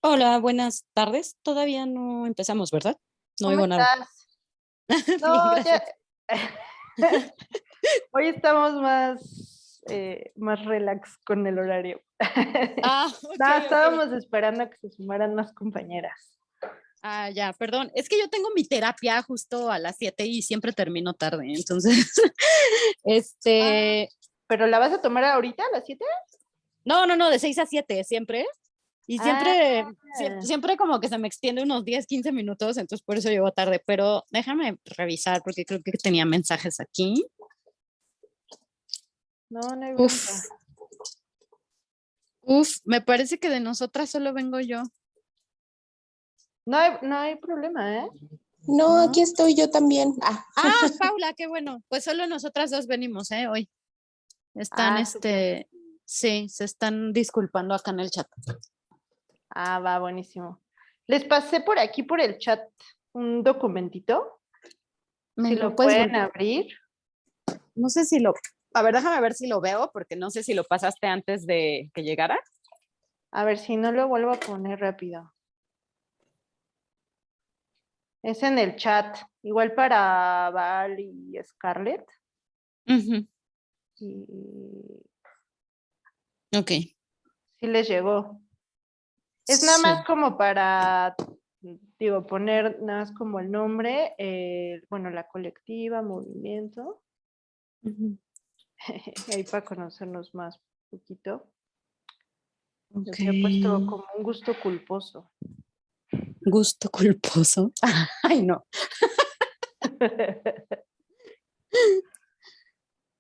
Hola, buenas tardes. Todavía no empezamos, ¿verdad? No ¿Cómo oigo nada. estás? Bien, No, ya. gracias. Hoy estamos más relax con el horario. Ah, No, okey, okey. estábamos esperando a que se sumaran más compañeras. Ah, ya, perdón. Es que yo tengo mi terapia justo a las 7 y siempre termino tarde. Entonces, Ah, este, ¿pero la vas a tomar ahorita a las 7? no, de 6 a 7 siempre. Y Ah, siempre como que se me extiende unos 10, 15 minutos, entonces por eso llego tarde. Pero déjame revisar porque creo que tenía mensajes aquí. no, no hay Uf, bronca. me parece que de nosotras solo vengo yo, No hay problema, ¿eh? No, ¿no? aquí estoy yo también. Paula, qué bueno. Pues solo nosotras dos venimos, hoy. Están, Súper. sí, se están disculpando acá en el chat. Va, buenísimo. Les pasé por aquí por el chat un documentito, Me si lo lo puedes pueden volver. abrir. No sé si lo. A ver, déjame ver si lo veo, porque no sé si lo pasaste antes de que llegara. A ver si no lo vuelvo a poner rápido. Es en el chat, igual para Val y Scarlett. Ujú. Y Ok, sí les llegó. Es nada más sí. como para, digo, poner nada más como el nombre, bueno, la colectiva, movimiento, Ujú. ahí para conocernos más poquito. Ok. Les he puesto como un gusto culposo. Gusto culposo. Ay, no.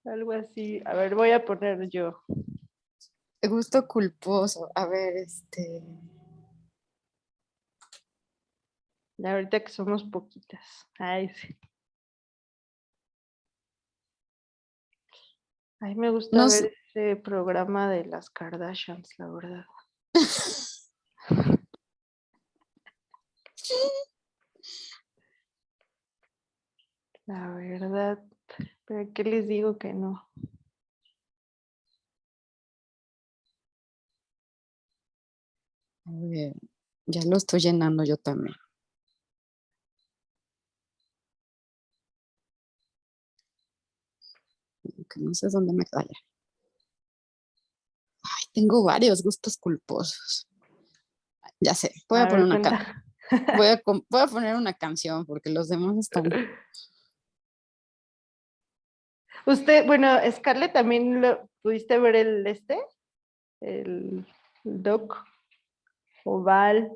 Algo así. A ver, voy a poner yo. Gusto culposo. A ver, Ahorita que somos poquitas. Ay, sí. Ay, me gusta No ver sé. ese programa de las Kardashians, la verdad. La verdad. ¿Pero qué les digo que no? A ver, ya lo estoy llenando yo también. Que no sé dónde me calla. Tengo varios gustos culposos. Ya sé, voy a A poner ver, una cuenta. voy a poner una canción porque los demás están. Usted, bueno, Scarlett, también lo pudiste ver el doc oval,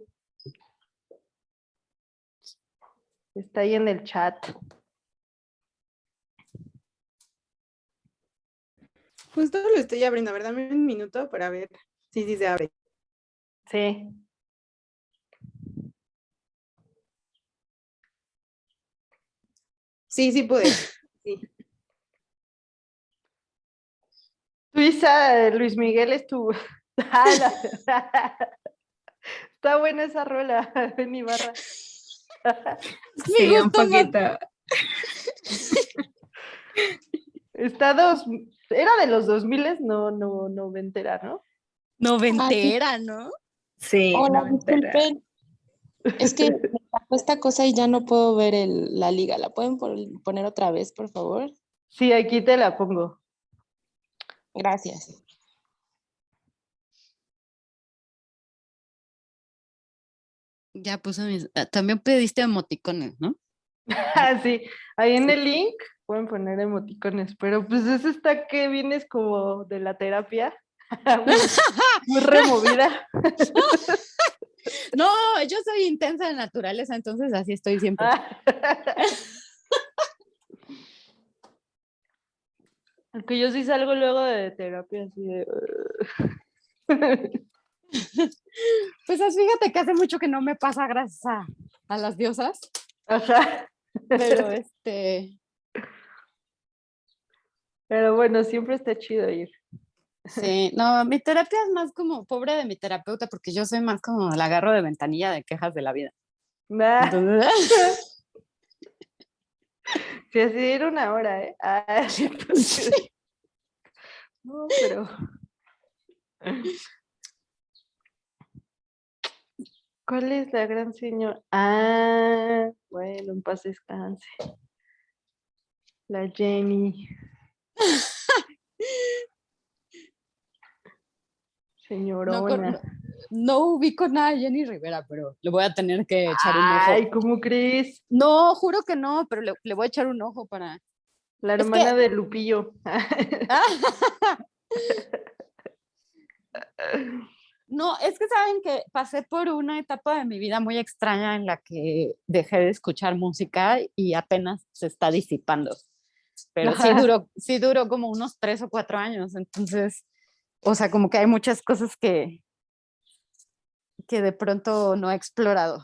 está ahí en el chat. Justo lo estoy abriendo. A ver, dame un minuto para ver si sí se abre. Sí. Sí, sí pude. Sí. Tu Isa, Luis Miguel es tu. Está buena esa rola, en Ibarra. Es mi Sí, un gusto más poquito. Está dos. Era de los 2000, no, noventera, ¿no? noventera, ¿no? Sí, Hola, no me entera. disculpen, es que me sacó esta cosa y ya no puedo ver la liga. ¿La pueden poner otra vez, por favor? Sí, aquí te la pongo. Gracias. Ya puse mis. También pediste emoticones, ¿no? Sí, ahí en Sí. el link pueden poner emoticones, pero pues eso está que vienes como de la terapia, muy, muy removida. No, yo soy intensa de naturaleza, entonces así estoy siempre. Aunque yo sí salgo luego de terapia así de. Pues fíjate que hace mucho que no me pasa gracias a las diosas, Ajá. pero Pero bueno, siempre está chido ir. sí, no, mi terapia es más como pobre de mi terapeuta, porque yo soy más como la agarro de ventanilla de quejas de la vida. Nah. Entonces, Sí, así era una hora, ¿eh? Entonces, sí. no, pero. ¿Cuál es la gran señora? Ah, bueno, en paz descanse. La Jenny. No, Señorona. no ubico nada de Jenny Rivera, pero le voy a tener que echar un ojo. Ay, ¿cómo crees? No, juro que no, pero le voy a echar un ojo para... La Es que... hermana de Lupillo. No, es que saben que pasé por una etapa de mi vida muy extraña en la que dejé de escuchar música y apenas se está disipando. Pero sí duró como unos 3 o 4 años. Entonces, o sea, como que hay muchas cosas que de pronto no he explorado.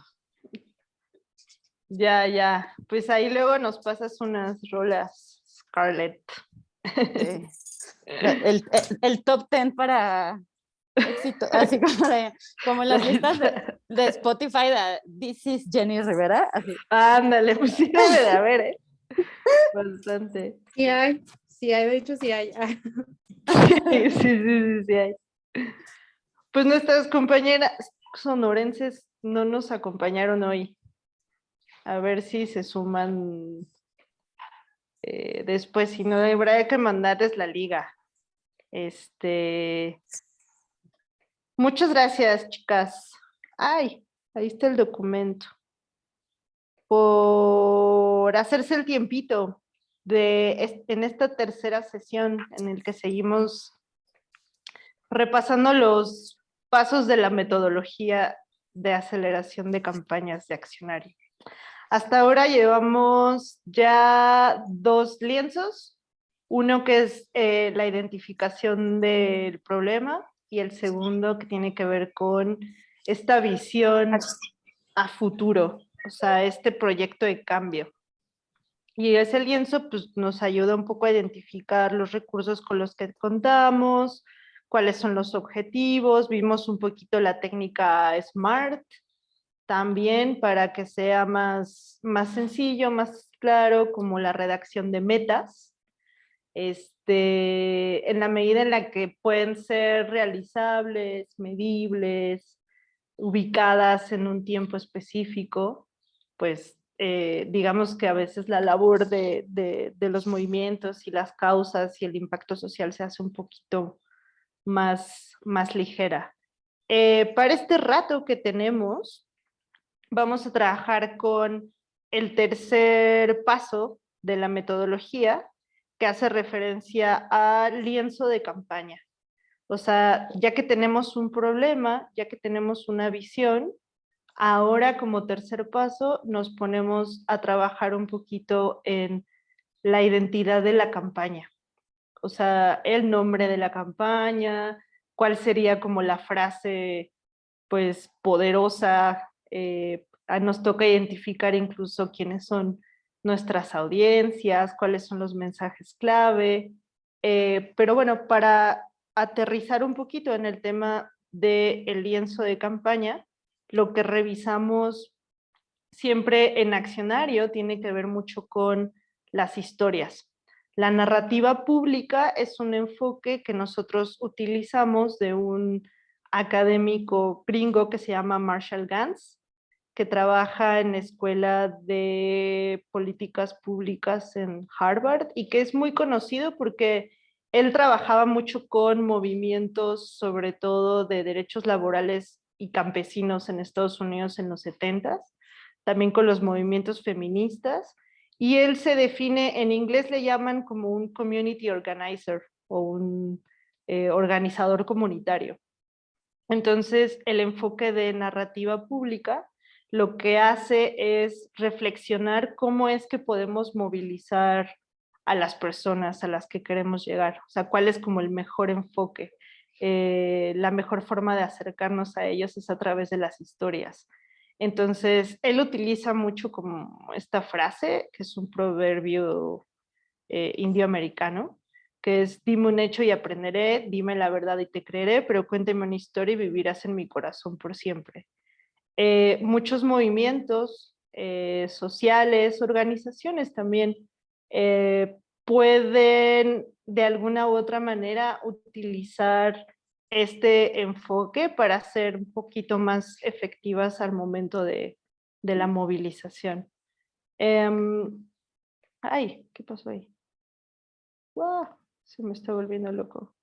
Ya. Pues ahí luego nos pasas unas rolas, Scarlett. Sí. El top 10 para éxito, así como las listas de Spotify de This is Jenny Rivera, así. Ándale, pues sí debe de haber, ¿eh? Bastante. Sí hay, de hecho sí hay. Sí hay. Pues nuestras compañeras sonorenses no nos acompañaron hoy. A ver si se suman después, si no, habrá que mandarles la liga. Muchas gracias, chicas. Ay, ahí está el documento. Por hacerse el tiempito en esta tercera sesión en el que seguimos repasando los pasos de la metodología de aceleración de campañas de accionario. Hasta ahora llevamos ya 2 lienzos, uno que es la identificación del problema y el segundo que tiene que ver con esta visión a futuro, o sea, este proyecto de cambio. Y ese lienzo pues, nos ayuda un poco a identificar los recursos con los que contamos, cuáles son los objetivos, vimos un poquito la técnica SMART, también para que sea más sencillo, más claro, como la redacción de metas, en la medida en la que pueden ser realizables, medibles, ubicadas en un tiempo específico, pues digamos que a veces la labor de los movimientos y las causas y el impacto social se hace un poquito más ligera. Para este rato que tenemos, vamos a trabajar con el tercer paso de la metodología, que hace referencia al lienzo de campaña. O sea, ya que tenemos un problema, ya que tenemos una visión, ahora como tercer paso nos ponemos a trabajar un poquito en la identidad de la campaña. O sea, el nombre de la campaña, cuál sería como la frase pues poderosa, nos toca identificar incluso quiénes son nuestras audiencias, cuáles son los mensajes clave, pero bueno, para aterrizar un poquito en el tema del lienzo de campaña, lo que revisamos siempre en accionario tiene que ver mucho con las historias. La narrativa pública es un enfoque que nosotros utilizamos de un académico gringo que se llama Marshall Gans, que trabaja en la Escuela de Políticas Públicas en Harvard y que es muy conocido porque él trabajaba mucho con movimientos, sobre todo de derechos laborales y campesinos en Estados Unidos en los 70s, también con los movimientos feministas, y él se define, en inglés le llaman como un community organizer o un organizador comunitario. Entonces, el enfoque de narrativa pública lo que hace es reflexionar cómo es que podemos movilizar a las personas a las que queremos llegar, o sea, cuál es como el mejor enfoque. La mejor forma de acercarnos a ellos es a través de las historias. Entonces, él utiliza mucho como esta frase, que es un proverbio indioamericano, que es dime un hecho y aprenderé, dime la verdad y te creeré, pero cuéntame una historia y vivirás en mi corazón por siempre. Muchos movimientos sociales, organizaciones también pueden de alguna u otra manera utilizar este enfoque para ser un poquito más efectivas al momento de la movilización. Ay, ¿qué pasó ahí? ¡Wow! Se me está volviendo loco.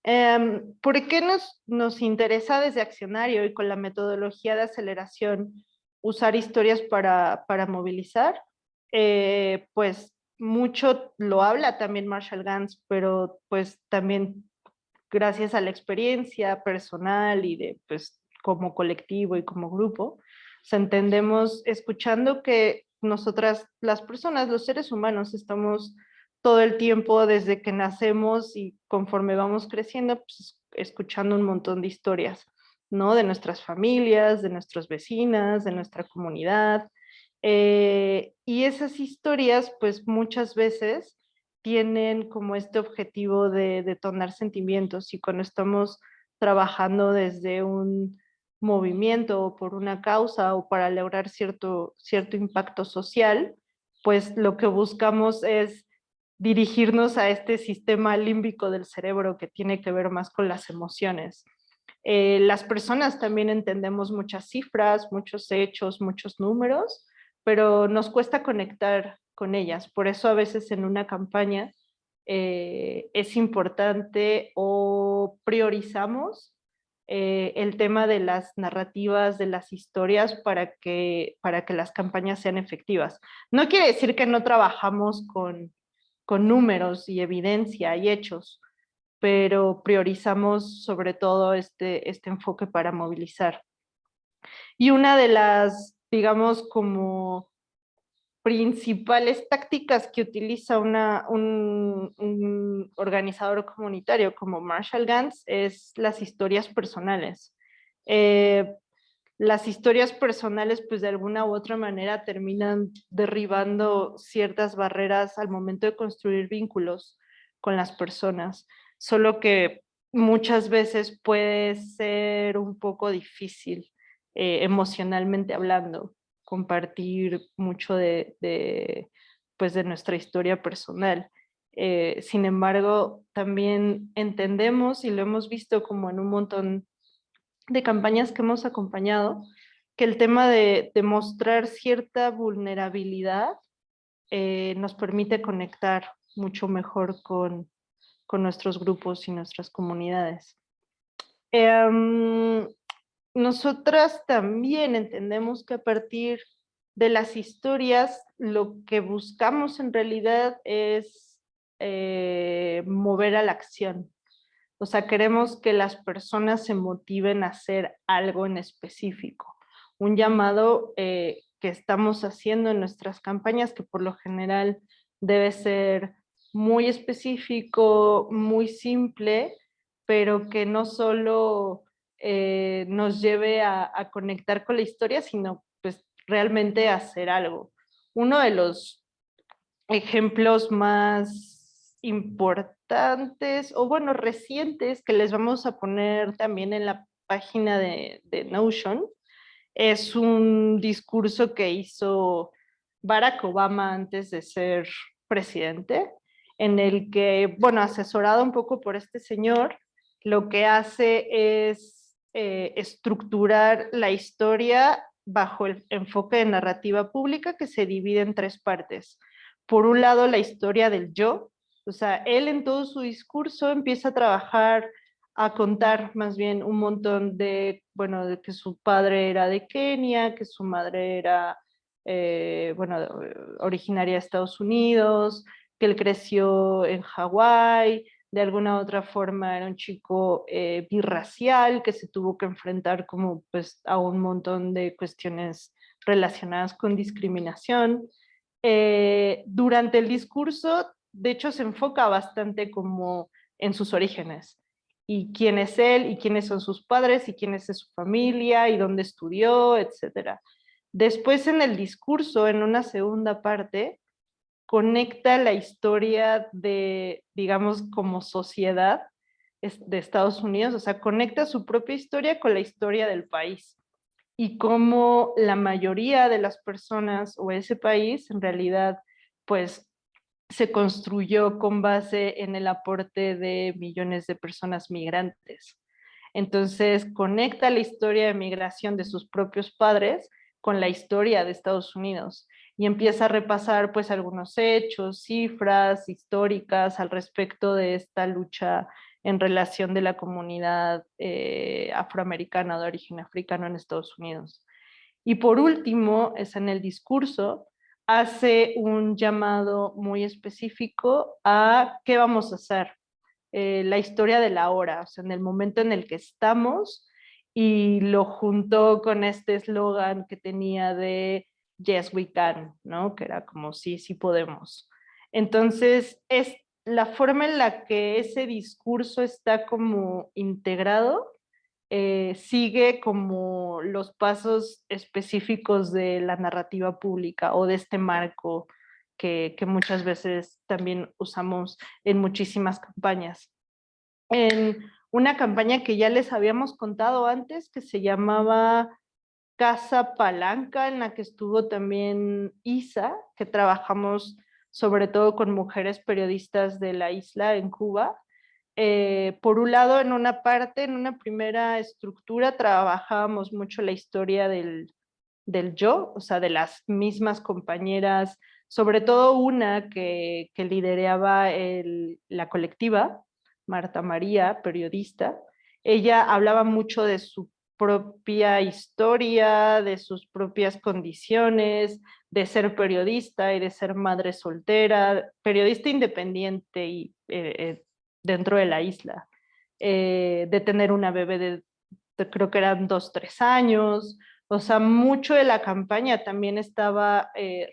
¿Por qué nos interesa desde Accionario y con la metodología de aceleración usar historias para movilizar? Pues mucho lo habla también Marshall Gans, pero pues también gracias a la experiencia personal y de pues como colectivo y como grupo, o sea, entendemos escuchando que nosotras, las personas, los seres humanos, estamos todo el tiempo desde que nacemos y conforme vamos creciendo, pues, escuchando un montón de historias, ¿no? De nuestras familias, de nuestras vecinas, de nuestra comunidad. Y esas historias, pues muchas veces tienen como este objetivo de detonar sentimientos, y cuando estamos trabajando desde un movimiento o por una causa o para lograr cierto impacto social, pues lo que buscamos es dirigirnos a este sistema límbico del cerebro que tiene que ver más con las emociones. Las personas también entendemos muchas cifras, muchos hechos, muchos números, pero nos cuesta conectar con ellas. Por eso a veces en una campaña es importante o priorizamos el tema de las narrativas, de las historias para que las campañas sean efectivas. No quiere decir que no trabajamos con números y evidencia y hechos, pero priorizamos sobre todo este enfoque para movilizar. Y una de las, digamos, como principales tácticas que utiliza un organizador comunitario como Marshall Gans es las historias personales. Las historias personales, pues de alguna u otra manera terminan derribando ciertas barreras al momento de construir vínculos con las personas, solo que muchas veces puede ser un poco difícil emocionalmente hablando, compartir mucho pues de nuestra historia personal. Sin embargo, también entendemos y lo hemos visto como en un montón de campañas que hemos acompañado, que el tema de mostrar cierta vulnerabilidad nos permite conectar mucho mejor con nuestros grupos y nuestras comunidades. Nosotras también entendemos que a partir de las historias lo que buscamos en realidad es mover a la acción. O sea, queremos que las personas se motiven a hacer algo en específico. Un llamado que estamos haciendo en nuestras campañas, que por lo general debe ser muy específico, muy simple, pero que no solo nos lleve a conectar con la historia, sino pues realmente a hacer algo. Uno de los ejemplos más importantes o bueno, recientes que les vamos a poner también en la página de Notion es un discurso que hizo Barack Obama antes de ser presidente, en el que, bueno, asesorado un poco por este señor, lo que hace es estructurar la historia bajo el enfoque de narrativa pública que se divide en tres partes. Por un lado, la historia del yo, o sea, él en todo su discurso empieza a trabajar, a contar más bien un montón de, bueno, de que su padre era de Kenia, que su madre era, bueno, originaria de Estados Unidos, que él creció en Hawái, de alguna otra forma era un chico birracial que se tuvo que enfrentar como pues a un montón de cuestiones relacionadas con discriminación. Durante el discurso, de hecho, se enfoca bastante como en sus orígenes y quién es él y quiénes son sus padres y quién es su familia y dónde estudió, etcétera. Después en el discurso, en una segunda parte, conecta la historia de, digamos, como sociedad de Estados Unidos, o sea, conecta su propia historia con la historia del país y cómo la mayoría de las personas o ese país en realidad, pues, se construyó con base en el aporte de millones de personas migrantes. Entonces conecta la historia de migración de sus propios padres con la historia de Estados Unidos y empieza a repasar pues algunos hechos, cifras históricas al respecto de esta lucha en relación de la comunidad afroamericana de origen africano en Estados Unidos. Y por último, es en el discurso, hace un llamado muy específico a qué vamos a hacer, la historia de la hora, o sea, en el momento en el que estamos, y lo juntó con este eslogan que tenía de Yes We Can, ¿no? Que era como sí, sí podemos. Entonces, es la forma en la que ese discurso está como integrado, sigue como los pasos específicos de la narrativa pública o de este marco que muchas veces también usamos en muchísimas campañas. En una campaña que ya les habíamos contado antes, que se llamaba Casa Palanca, en la que estuvo también Isa, que trabajamos sobre todo con mujeres periodistas de la isla en Cuba. Por un lado, en una parte, en una primera estructura, trabajábamos mucho la historia del yo, o sea, de las mismas compañeras, sobre todo una que lideraba la colectiva, Marta María, periodista. Ella hablaba mucho de su propia historia, de sus propias condiciones, de ser periodista y de ser madre soltera, periodista independiente y dentro de la isla, de tener una bebé creo que eran 2, 3 años. O sea, mucho de la campaña también estaba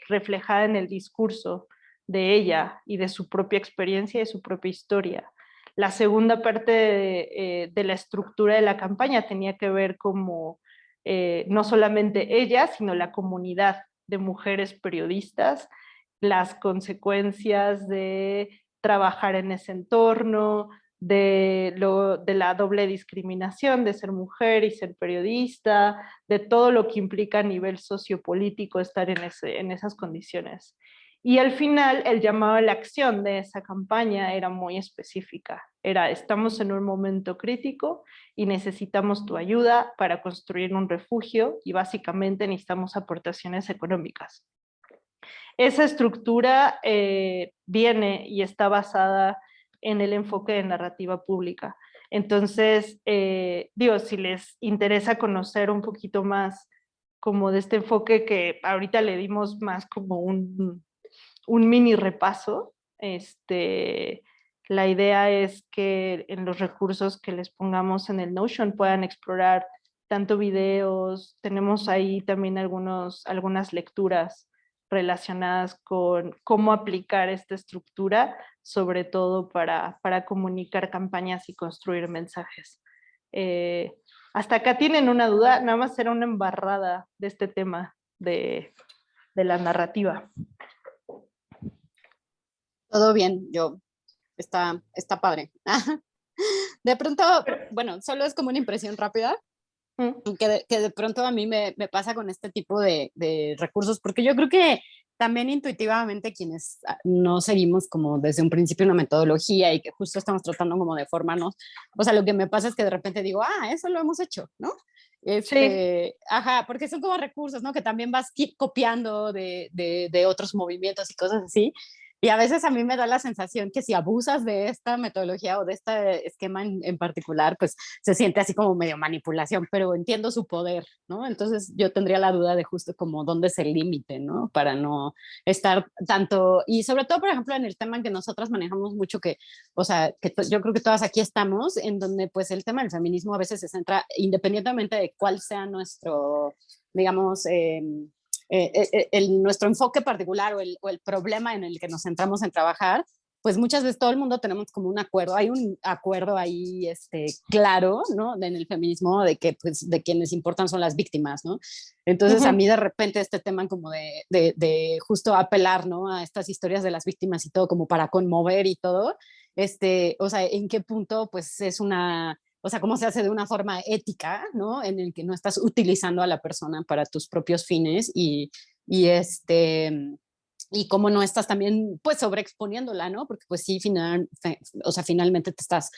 reflejada en el discurso de ella y de su propia experiencia y de su propia historia. La segunda parte de la estructura de la campaña tenía que ver como no solamente ella, sino la comunidad de mujeres periodistas, las consecuencias de trabajar en ese entorno, de la doble discriminación de ser mujer y ser periodista, de todo lo que implica a nivel sociopolítico estar en esas condiciones. Y al final el llamado a la acción de esa campaña era muy específica. Era, estamos en un momento crítico y necesitamos tu ayuda para construir un refugio y básicamente necesitamos aportaciones económicas. Esa estructura viene y está basada en el enfoque de narrativa pública. Entonces, digo, si les interesa conocer un poquito más como de este enfoque que ahorita le dimos más como un mini repaso, la idea es que en los recursos que les pongamos en el Notion puedan explorar tanto videos, tenemos ahí también algunas lecturas relacionadas con cómo aplicar esta estructura, sobre todo para comunicar campañas y construir mensajes. Hasta acá tienen una duda, nada más era una embarrada de este tema de la narrativa. Todo bien, está padre. De pronto, bueno, solo es como una impresión rápida, que de pronto a mí me pasa con este tipo de recursos, porque yo creo que también intuitivamente quienes no seguimos como desde un principio una metodología y que justo estamos tratando como de formarnos, o sea, lo que me pasa es que de repente digo, eso lo hemos hecho, ¿no? Sí. Ajá, porque son como recursos, ¿no? Que también vas copiando de otros movimientos y cosas así. Y a veces a mí me da la sensación que si abusas de esta metodología o de este esquema en particular, pues se siente así como medio manipulación, pero entiendo su poder, ¿no? Entonces yo tendría la duda de justo como dónde es el límite, ¿no? Para no estar tanto, y sobre todo, por ejemplo, en el tema en que nosotras manejamos mucho, que, o sea, que yo creo que todas aquí estamos, en donde pues el tema del feminismo a veces se centra, independientemente de cuál sea nuestro, digamos, nuestro enfoque particular o el problema en el que nos centramos en trabajar, pues muchas veces todo el mundo tenemos como un acuerdo, hay un acuerdo ahí claro, ¿no? En el feminismo de que pues de quienes importan son las víctimas, ¿no? Entonces a mí de repente este tema como de justo apelar, ¿no? A estas historias de las víctimas y todo como para conmover y todo, o sea, en qué punto pues es una, o sea, cómo se hace de una forma ética, ¿no? En el que no estás utilizando a la persona para tus propios fines y cómo no estás también, pues, sobreexponiéndola, ¿no? Porque, pues, sí, o sea, finalmente te estás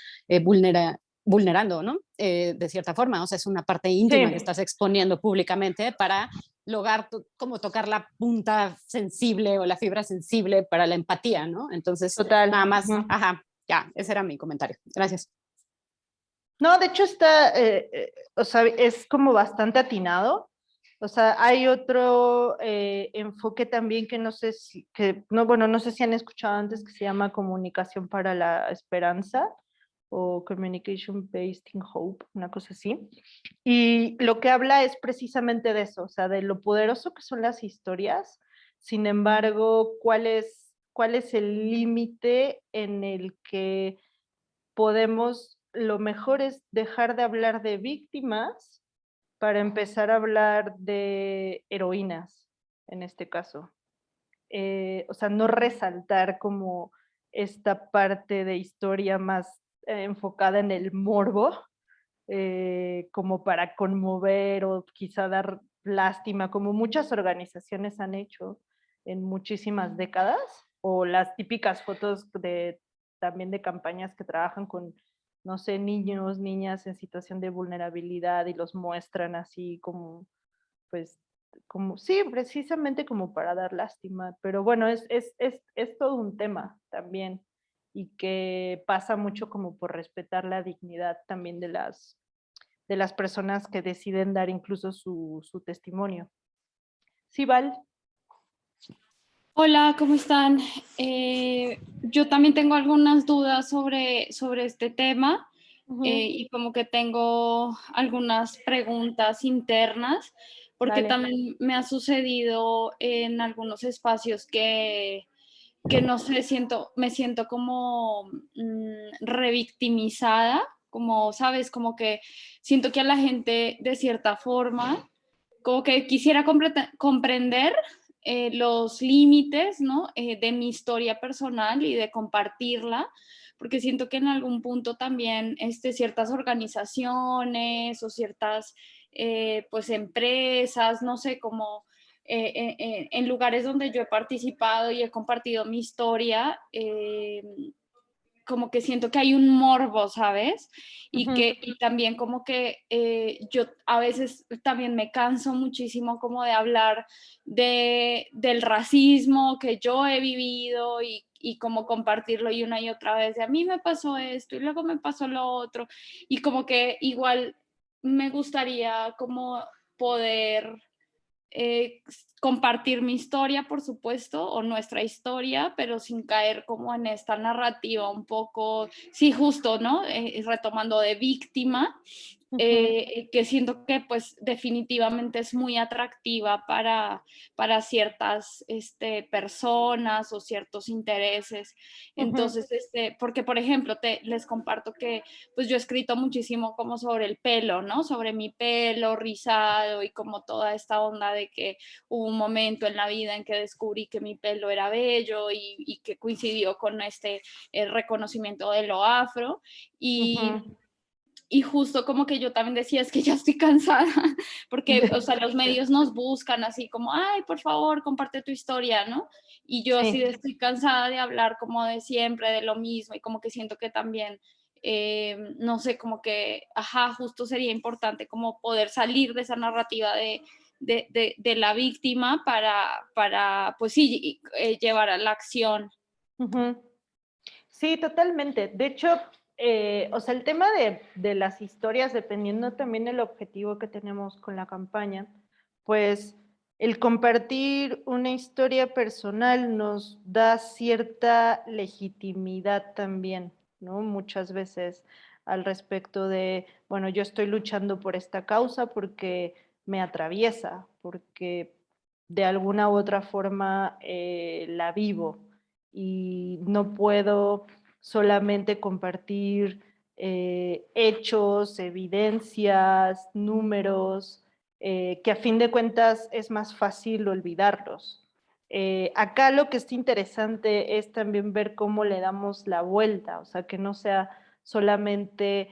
vulnerando, ¿no? De cierta forma, o sea, es una parte íntima Sí. que estás exponiendo públicamente para lograr como tocar la punta sensible o la fibra sensible para la empatía, ¿no? Entonces, Total. nada más, Ujú. ajá, ya, ese era mi comentario. Gracias. No, de hecho está, o sea, es como bastante atinado. O sea, hay otro enfoque también que no sé si, que, no, bueno, no sé si han escuchado antes, que se llama comunicación para la esperanza o communication based in hope, una cosa así. Y lo que habla es precisamente de eso, o sea, de lo poderoso que son las historias. Sin embargo, cuál es el límite en el que podemos, lo mejor es dejar de hablar de víctimas para empezar a hablar de heroínas, en este caso. O sea, no resaltar como esta parte de historia más enfocada en el morbo, como para conmover o quizá dar lástima, como muchas organizaciones han hecho en muchísimas décadas, o las típicas fotos de también de campañas que trabajan con, no sé, niños, niñas en situación de vulnerabilidad y los muestran así como, pues, como, sí, precisamente como para dar lástima, pero bueno, es todo un tema también y que pasa mucho como por respetar la dignidad también de las personas que deciden dar incluso su testimonio. Sí, Val. Hola, ¿cómo están? Yo también tengo algunas dudas sobre este tema y como que tengo algunas preguntas internas, porque Dale. también me ha sucedido en algunos espacios que no sé, me siento como revictimizada, como, ¿sabes? Como que siento que a la gente de cierta forma, como que quisiera comprender los límites, ¿no? De mi historia personal y de compartirla, porque siento que en algún punto también ciertas organizaciones o ciertas pues empresas, no sé, como en lugares donde yo he participado y he compartido mi historia, como que siento que hay un morbo, ¿sabes? Y también como que yo a veces también me canso muchísimo como de hablar del racismo que yo he vivido y como compartirlo y una y otra vez, de a mí me pasó esto y luego me pasó lo otro, y como que igual me gustaría como poder eh, compartir mi historia, por supuesto, o nuestra historia, pero sin caer como en esta narrativa un poco, sí, justo, ¿no? Retomando de víctima, que siento que pues definitivamente es muy atractiva para ciertas personas o ciertos intereses. Entonces, porque por ejemplo, les comparto que pues yo he escrito muchísimo como sobre el pelo, ¿no? Sobre mi pelo rizado y como toda esta onda de que hubo un momento en la vida en que descubrí que mi pelo era bello y que coincidió con reconocimiento de lo afro. Y justo como que yo también decía, es que ya estoy cansada, porque, o sea, los medios nos buscan así como, ay, por favor, comparte tu historia, ¿no? Y yo así estoy cansada de hablar como de siempre, de lo mismo, y como que siento que también, no sé, como que, ajá, justo sería importante como poder salir de esa narrativa de la víctima para pues sí, llevar a la acción. Sí, totalmente. De hecho, o sea, el tema de las historias, dependiendo también del objetivo que tenemos con la campaña, pues el compartir una historia personal nos da cierta legitimidad también, ¿no? Muchas veces al respecto de, bueno, yo estoy luchando por esta causa porque me atraviesa, porque de alguna u otra forma la vivo y no puedo solamente compartir hechos, evidencias, números, que a fin de cuentas es más fácil olvidarlos. Acá lo que es interesante es también ver cómo le damos la vuelta, o sea, que no sea solamente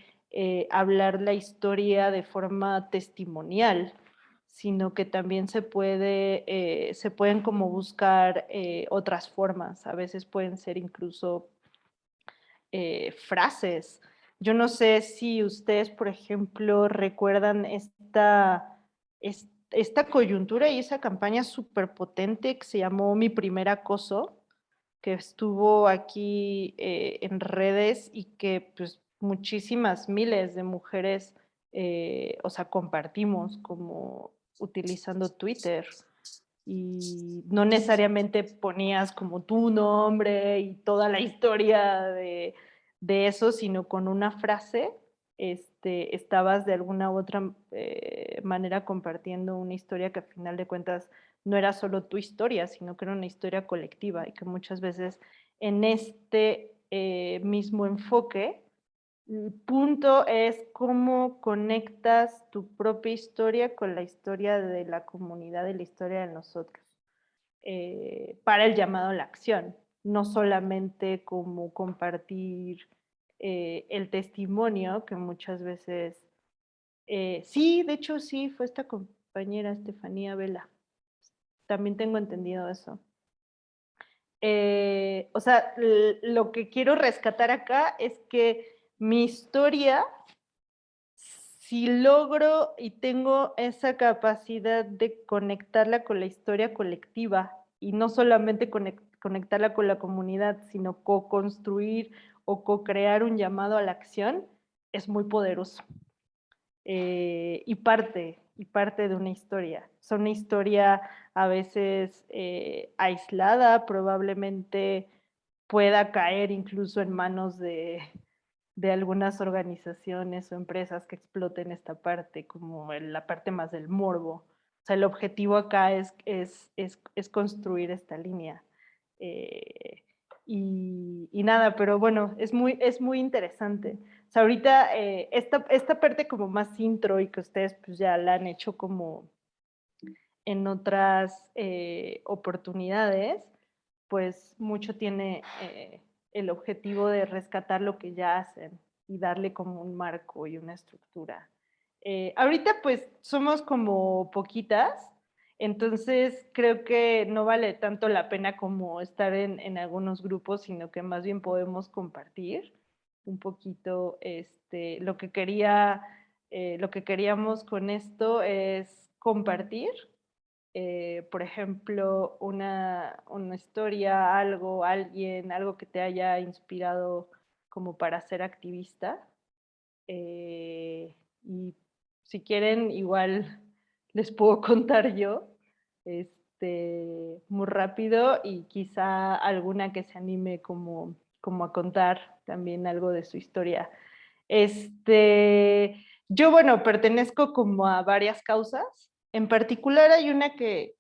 hablar la historia de forma testimonial, sino que también se pueden como buscar otras formas, a veces pueden ser incluso frases Yo no sé si ustedes, por ejemplo, recuerdan esta coyuntura y esa campaña súper potente que se llamó Mi Primer Acoso, que estuvo aquí en redes y que pues muchísimas miles de mujeres, o sea, compartimos como utilizando Twitter y no necesariamente ponías como tu nombre y toda la historia de eso, sino con una frase estabas de alguna u otra manera compartiendo una historia que al final de cuentas no era solo tu historia, sino que era una historia colectiva y que muchas veces en este mismo enfoque, el punto es cómo conectas tu propia historia con la historia de la comunidad y la historia de nosotros para el llamado a la acción, no solamente como compartir el testimonio que muchas veces, sí, de hecho sí, fue esta compañera Estefanía Vela, también tengo entendido eso. O sea, lo que quiero rescatar acá es que mi historia, si logro y tengo esa capacidad de conectarla con la historia colectiva y no solamente conectarla con la comunidad, sino co-construir o co-crear un llamado a la acción, es muy poderoso. Y parte de una historia. Es una historia a veces aislada, probablemente pueda caer incluso en manos de algunas organizaciones o empresas que exploten esta parte, como la parte más del morbo. O sea, el objetivo acá es construir esta línea. Y nada, pero bueno, es muy interesante. O sea, ahorita esta parte como más intro y que ustedes pues ya la han hecho como en otras oportunidades, pues mucho tiene el objetivo de rescatar lo que ya hacen y darle como un marco y una estructura. Ahorita pues somos como poquitas, entonces creo que no vale tanto la pena como estar en algunos grupos, sino que más bien podemos compartir un poquito lo que queríamos con esto es compartir por ejemplo, una historia, alguien, algo que te haya inspirado como para ser activista. Y si quieren, igual les puedo contar yo muy rápido y quizá alguna que se anime como a contar también algo de su historia. Yo, bueno, pertenezco como a varias causas. En particular hay una que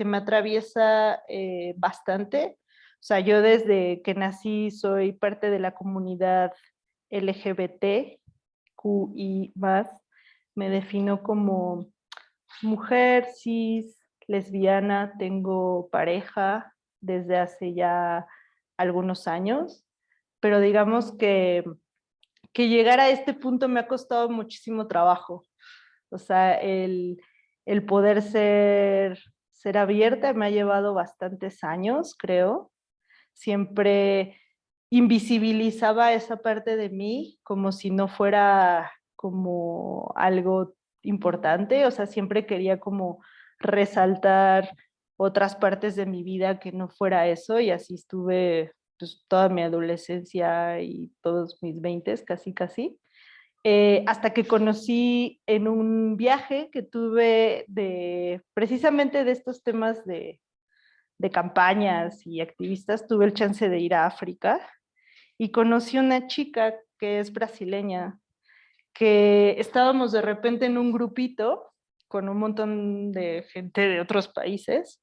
me atraviesa bastante. O sea, yo desde que nací soy parte de la comunidad LGBTQI+. Me defino como mujer, cis, lesbiana, tengo pareja desde hace ya algunos años, pero digamos que llegar a este punto me ha costado muchísimo trabajo. O sea, el poder ser abierta me ha llevado bastantes años, creo. Siempre invisibilizaba esa parte de mí como si no fuera como algo importante. O sea, siempre quería como resaltar otras partes de mi vida que no fuera eso y así estuve pues, toda mi adolescencia y todos mis 20s, casi. Hasta que conocí en un viaje que tuve precisamente de estos temas de campañas y activistas, tuve el chance de ir a África y conocí una chica que es brasileña, que estábamos de repente en un grupito con un montón de gente de otros países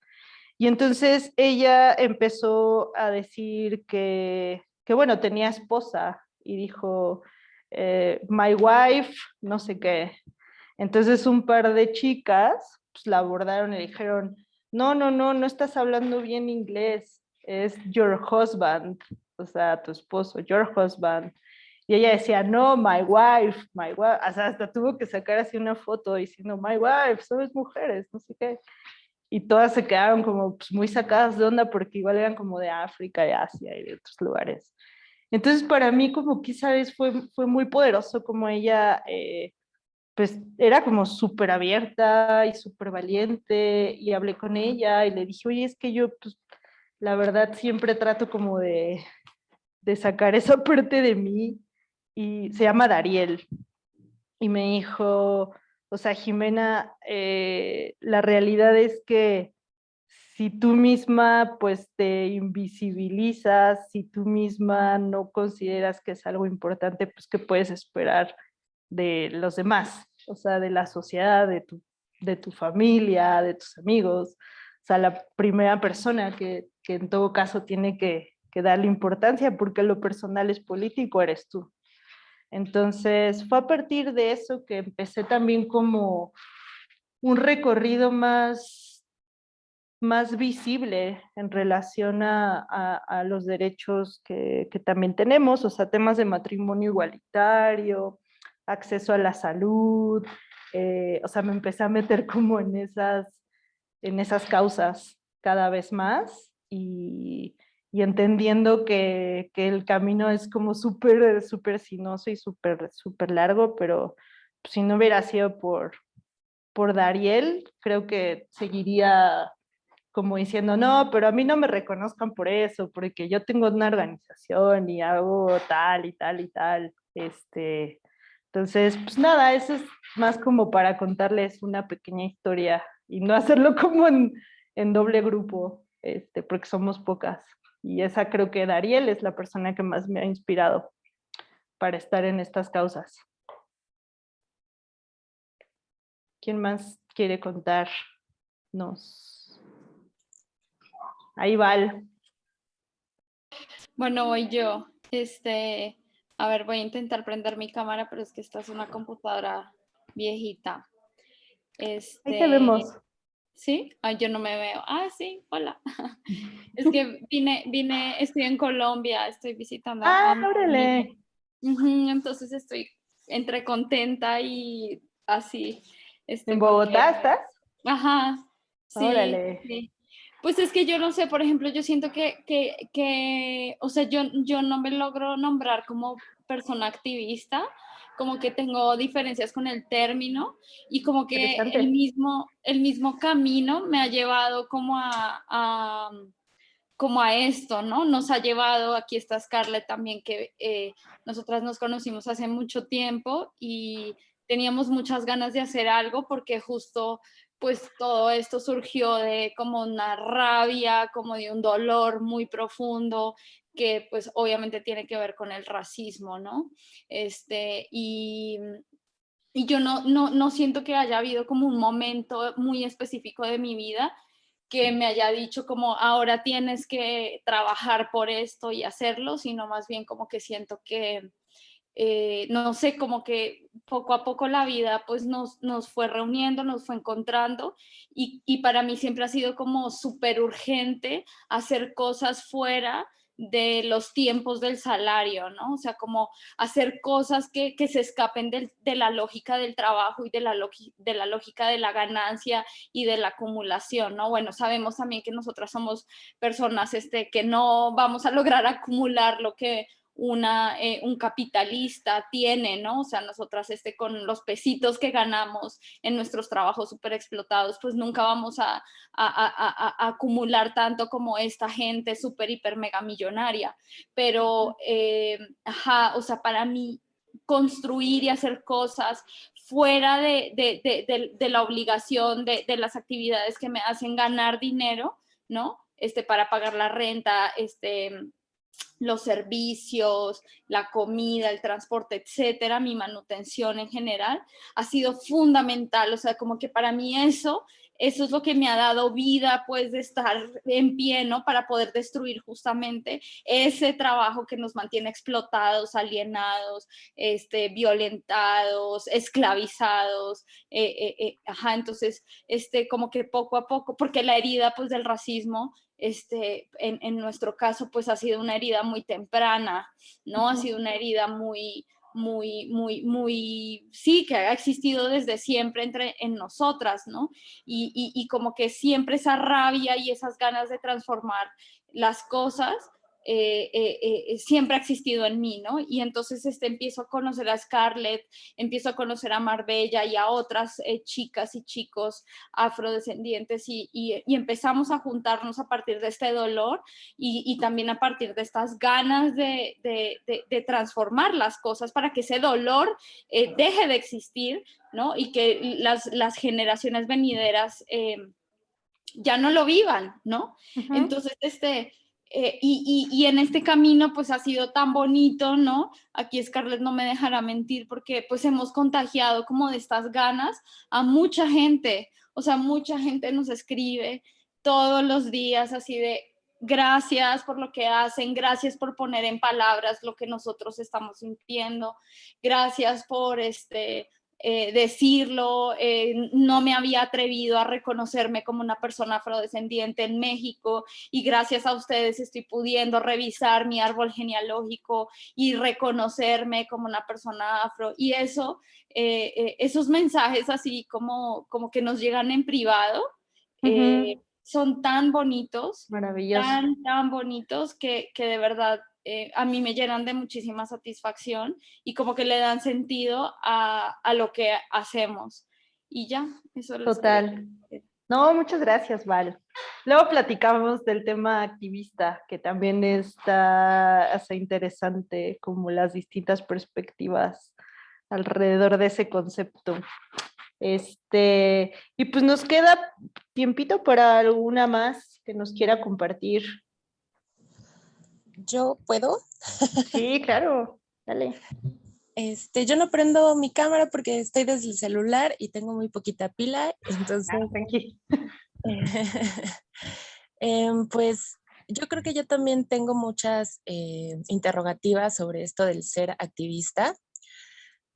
y entonces ella empezó a decir que bueno, tenía esposa y dijo, my wife, no sé qué. Entonces un par de chicas pues, la abordaron y le dijeron, no estás hablando bien inglés, es your husband, o sea, tu esposo, your husband. Y ella decía, no, my wife, o sea, hasta tuvo que sacar así una foto diciendo, my wife, somos mujeres, no sé qué. Y todas se quedaron como pues, muy sacadas de onda porque igual eran como de África, de Asia y de otros lugares. Entonces para mí como que esa vez fue muy poderoso como ella pues era como súper abierta y súper valiente y hablé con ella y le dije, oye, es que yo pues la verdad siempre trato como de sacar esa parte de mí y se llama Dariel y me dijo, o sea, Jimena, la realidad es que si tú misma pues te invisibilizas, si tú misma no consideras que es algo importante, pues ¿qué puedes esperar de los demás? O sea, de la sociedad, de tu familia, de tus amigos. O sea, la primera persona que en todo caso tiene que darle importancia porque lo personal es político, eres tú. Entonces fue a partir de eso que empecé también como un recorrido más visible en relación a los derechos que también tenemos, o sea, temas de matrimonio igualitario, acceso a la salud, o sea, me empecé a meter como en esas causas cada vez más y entendiendo que el camino es como súper sinuoso y súper largo, pero si no hubiera sido por Dariel, creo que seguiría como diciendo, no, pero a mí no me reconozcan por eso, porque yo tengo una organización y hago tal y tal y tal. Entonces, pues nada, eso es más como para contarles una pequeña historia y no hacerlo como en doble grupo, porque somos pocas. Y esa creo que Dariel es la persona que más me ha inspirado para estar en estas causas. ¿Quién más quiere contarnos? Ahí va. Bueno, voy yo. A ver, voy a intentar prender mi cámara, pero es que esta es una computadora viejita. Ahí te vemos. ¿Sí? Ay, yo no me veo. Ah, sí, hola. Es que estoy en Colombia, estoy visitando a mi familia. Órale. Entonces estoy entre contenta y así, ¿En porque, Bogotá estás? ajá, sí, Órale. sí. Pues es que yo no sé, por ejemplo, yo siento o sea, yo no me logro nombrar como persona activista, como que tengo diferencias con el término y como que Interesante. el mismo camino me ha llevado como como a esto, ¿no? Nos ha llevado, aquí está Scarlett también, que nosotras nos conocimos hace mucho tiempo y teníamos muchas ganas de hacer algo porque justo pues todo esto surgió de como una rabia, como de un dolor muy profundo que pues obviamente tiene que ver con el racismo, ¿no? Y yo no siento que haya habido como un momento muy específico de mi vida que me haya dicho como ahora tienes que trabajar por esto y hacerlo, sino más bien como que siento que, no sé, como que poco a poco la vida pues nos fue reuniendo, nos fue encontrando y para mí siempre ha sido como súper urgente hacer cosas fuera de los tiempos del salario, ¿no? O sea, como hacer cosas que se escapen de la lógica del trabajo y de la lógica de la ganancia y de la acumulación, ¿no? Bueno, sabemos también que nosotras somos personas que no vamos a lograr acumular lo que un capitalista tiene, ¿no? O sea, nosotras con los pesitos que ganamos en nuestros trabajos súper explotados, pues nunca vamos a acumular tanto como esta gente súper, hiper, mega millonaria. Pero, ajá, o sea, para mí construir y hacer cosas fuera de la obligación de las actividades que me hacen ganar dinero, ¿no? Para pagar la renta, los servicios, la comida, el transporte, etcétera, mi manutención en general, ha sido fundamental. O sea, como que para mí eso es lo que me ha dado vida, pues, de estar en pie, ¿no? Para poder destruir justamente ese trabajo que nos mantiene explotados, alienados, violentados, esclavizados. Ajá, entonces, como que poco a poco, porque la herida, pues, del racismo en nuestro caso, pues ha sido una herida muy temprana, ¿no? Ha sido una herida sí, que ha existido desde siempre en nosotras, ¿no? Y como que siempre esa rabia y esas ganas de transformar las cosas, siempre ha existido en mí, ¿no? Y entonces empiezo a conocer a Scarlett, empiezo a conocer a Marbella y a otras chicas y chicos afrodescendientes y empezamos a juntarnos a partir de este dolor y también a partir de estas ganas de transformar las cosas para que ese dolor deje de existir, ¿no? Y que las generaciones venideras ya no lo vivan, ¿no? Ujú. Entonces, y en este camino pues ha sido tan bonito, ¿no? Aquí Scarlett no me dejará mentir porque pues hemos contagiado como de estas ganas a mucha gente, o sea, mucha gente nos escribe todos los días así de gracias por lo que hacen, gracias por poner en palabras lo que nosotros estamos sintiendo, gracias por decirlo, no me había atrevido a reconocerme como una persona afrodescendiente en México y gracias a ustedes estoy pudiendo revisar mi árbol genealógico y reconocerme como una persona afro. Y esos mensajes así como que nos llegan en privado, son tan bonitos, Maravilloso. tan bonitos que de verdad a mí me llenan de muchísima satisfacción y como que le dan sentido a lo que hacemos. Y ya, eso les Total. No, muchas gracias, Val. Luego platicamos del tema activista, que también está interesante, como las distintas perspectivas alrededor de ese concepto. Y pues nos queda tiempito para alguna más que nos quiera compartir. ¿Yo puedo? Sí, claro, dale. Yo no prendo mi cámara porque estoy desde el celular y tengo muy poquita pila, entonces Tranquilo. pues yo creo que yo también tengo muchas interrogativas sobre esto del ser activista.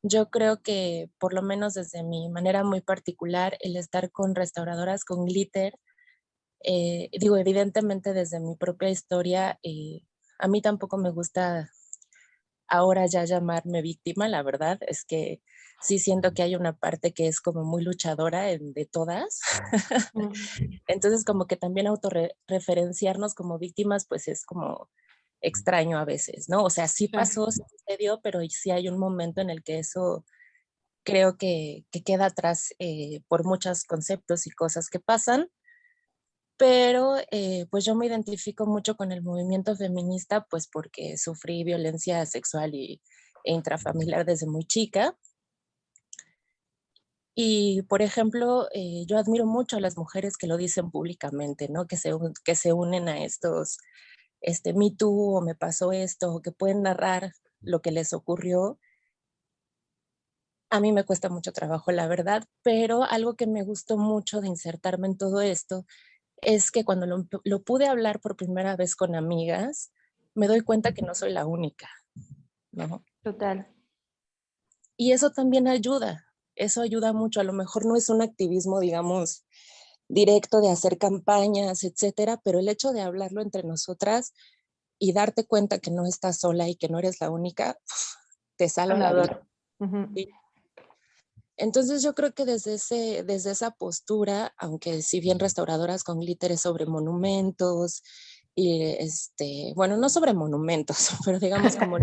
Yo creo que por lo menos desde mi manera muy particular, el estar con restauradoras con glitter, digo, evidentemente desde mi propia historia, a mí tampoco me gusta ahora ya llamarme víctima, la verdad es que sí siento que hay una parte que es como muy luchadora de todas. Entonces como que también autorreferenciarnos como víctimas pues es como extraño a veces, ¿no? O sea, sí pasó, sí sucedió, pero sí hay un momento en el que eso creo que queda atrás por muchos conceptos y cosas que pasan. Pero pues yo me identifico mucho con el movimiento feminista pues porque sufrí violencia sexual e intrafamiliar desde muy chica. Y, por ejemplo, yo admiro mucho a las mujeres que lo dicen públicamente, ¿no? Que se unen a estos, Me Too, o me pasó esto, o que pueden narrar lo que les ocurrió. A mí me cuesta mucho trabajo, la verdad, pero algo que me gustó mucho de insertarme en todo esto es que cuando lo pude hablar por primera vez con amigas, me doy cuenta que no soy la única, ¿no? Total. Y eso también ayuda, eso ayuda mucho. A lo mejor no es un activismo, digamos, directo de hacer campañas, etcétera, pero el hecho de hablarlo entre nosotras y darte cuenta que no estás sola y que no eres la única, te salva la vida. ¿Sí? Entonces yo creo que desde esa postura, aunque si bien restauradoras con glitter es sobre monumentos, y bueno, no sobre monumentos, pero digamos como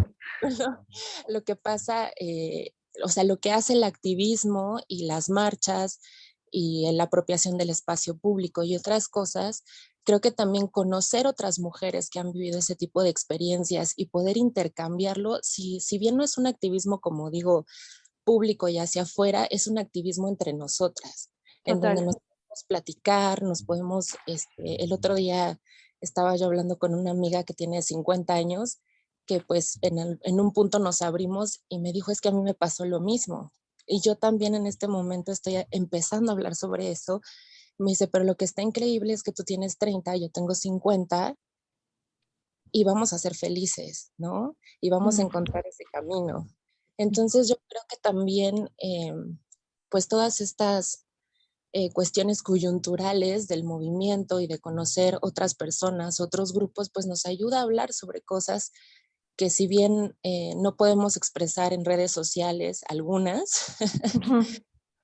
lo que pasa, o sea, lo que hace el activismo y las marchas y la apropiación del espacio público y otras cosas, creo que también conocer otras mujeres que han vivido ese tipo de experiencias y poder intercambiarlo, si bien no es un activismo, como digo, público y hacia afuera, es un activismo entre nosotras, en donde nos podemos platicar, nos podemos, el otro día estaba yo hablando con una amiga que tiene 50 años, que pues en un punto nos abrimos y me dijo, es que a mí me pasó lo mismo. Y yo también en este momento estoy empezando a hablar sobre eso. Me dice, pero lo que está increíble es que tú tienes 30, yo tengo 50 y vamos a ser felices, ¿no? Y vamos a encontrar ese camino. Entonces yo creo que también, pues todas estas cuestiones coyunturales del movimiento y de conocer otras personas, otros grupos, pues nos ayuda a hablar sobre cosas que si bien no podemos expresar en redes sociales algunas,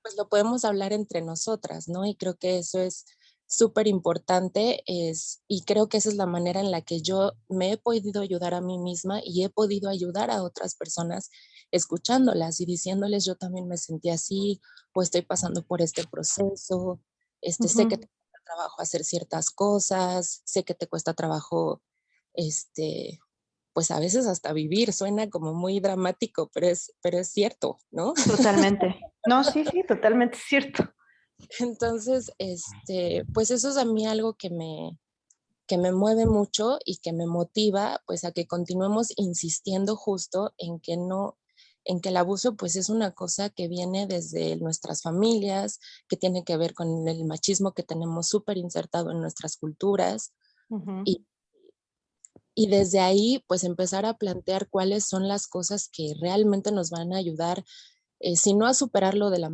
pues lo podemos hablar entre nosotras, ¿no? Y creo que eso es súper importante y creo que esa es la manera en la que yo me he podido ayudar a mí misma y he podido ayudar a otras personas escuchándolas y diciéndoles yo también me sentí así o estoy pasando por este proceso, sé que Ujú. te cuesta trabajo hacer ciertas cosas, sé que te cuesta trabajo, este, pues a veces hasta vivir, suena como muy dramático, pero es cierto, ¿no? Totalmente. No, sí, sí, totalmente cierto. Entonces, pues eso es a mí algo que me mueve mucho y que me motiva pues a que continuemos insistiendo justo en que no, en que el abuso pues es una cosa que viene desde nuestras familias, que tiene que ver con el machismo que tenemos súper insertado en nuestras culturas Ujú. y, y desde ahí pues empezar a plantear cuáles son las cosas que realmente nos van a ayudar, si no a superarlo de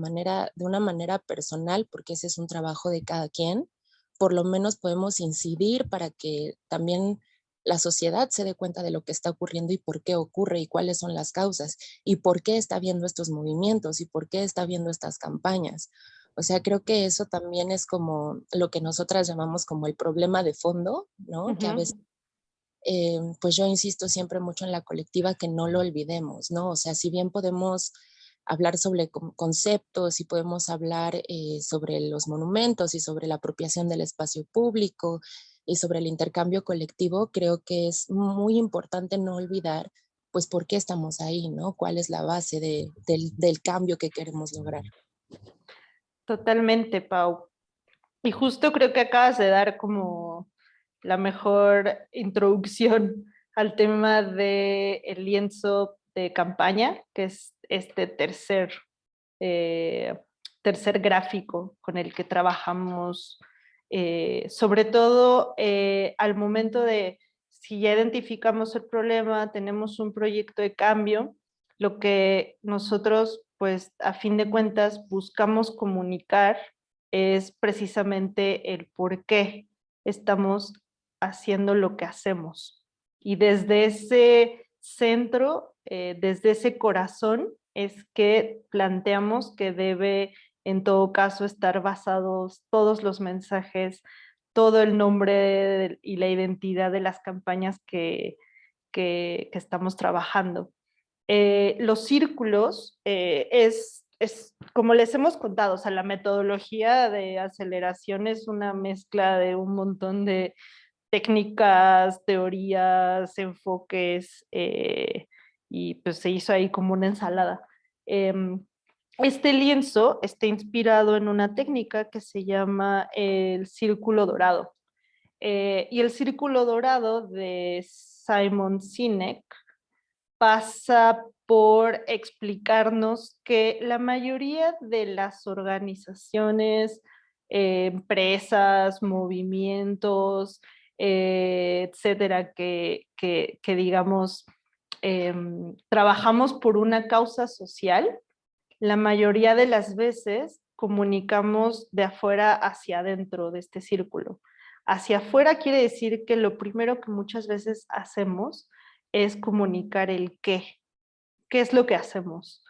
una manera personal, porque ese es un trabajo de cada quien, por lo menos podemos incidir para que también la sociedad se dé cuenta de lo que está ocurriendo y por qué ocurre y cuáles son las causas y por qué está habiendo estos movimientos y por qué está habiendo estas campañas. O sea, creo que eso también es como lo que nosotras llamamos como el problema de fondo, ¿no? Que a veces, Ujú. pues yo insisto siempre mucho en la colectiva que no lo olvidemos, ¿no? O sea, si bien podemos hablar sobre conceptos y podemos hablar sobre los monumentos y sobre la apropiación del espacio público y sobre el intercambio colectivo, creo que es muy importante no olvidar pues por qué estamos ahí, ¿no? ¿Cuál es la base del cambio que queremos lograr? Totalmente, Pau. Y justo creo que acabas de dar como la mejor introducción al tema del lienzo de campaña, que es este eh, tercer gráfico con el que trabajamos, sobre todo al momento de si ya identificamos el problema, tenemos un proyecto de cambio, lo que nosotros, pues a fin de cuentas, buscamos comunicar es precisamente el por qué estamos haciendo lo que hacemos. Y desde ese centro, desde ese corazón, es que planteamos que debe en todo caso estar basados todos los mensajes, todo el nombre y la identidad de las campañas que estamos trabajando. Los círculos es, como les hemos contado, o sea, la metodología de aceleración es una mezcla de un montón de técnicas, teorías, enfoques, y pues se hizo ahí como una ensalada. Este lienzo está inspirado en una técnica que se llama el círculo dorado. Y el círculo dorado de Simon Sinek pasa por explicarnos que la mayoría de las organizaciones, empresas, movimientos, etcétera, que digamos, trabajamos por una causa social, la mayoría de las veces comunicamos de afuera hacia adentro de este círculo. Hacia afuera quiere decir que lo primero que muchas veces hacemos es comunicar el qué. ¿Qué es lo que hacemos?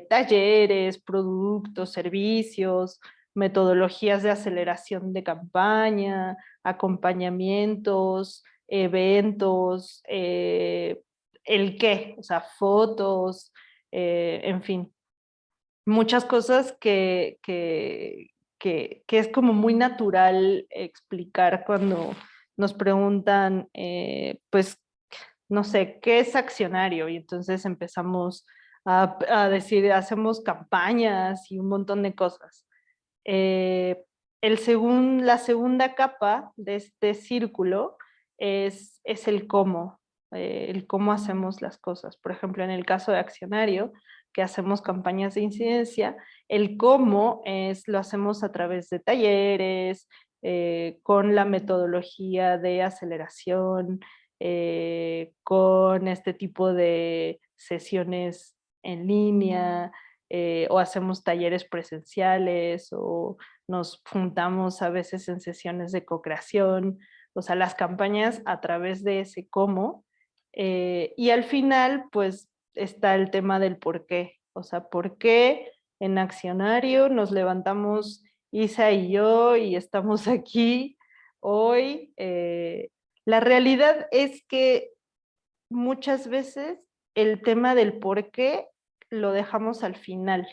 Talleres, productos, servicios, metodologías de aceleración de campaña, acompañamientos, eventos, el qué, o sea, fotos, en fin, muchas cosas que es como muy natural explicar cuando nos preguntan, pues, no sé, ¿qué es accionario? Y entonces empezamos a decir, hacemos campañas y un montón de cosas. Eh, la segunda capa de este círculo es el cómo hacemos las cosas. Por ejemplo, en el caso de accionario, que hacemos campañas de incidencia, el cómo lo hacemos a través de talleres, con la metodología de aceleración, con este tipo de sesiones en línea, o hacemos talleres presenciales, o nos juntamos a veces en sesiones de co-creación, o sea, las campañas a través de ese cómo, y al final, pues, está el tema del por qué, o sea, por qué en accionario nos levantamos Isa y yo, y estamos aquí hoy. La realidad es que muchas veces el tema del por qué lo dejamos al final.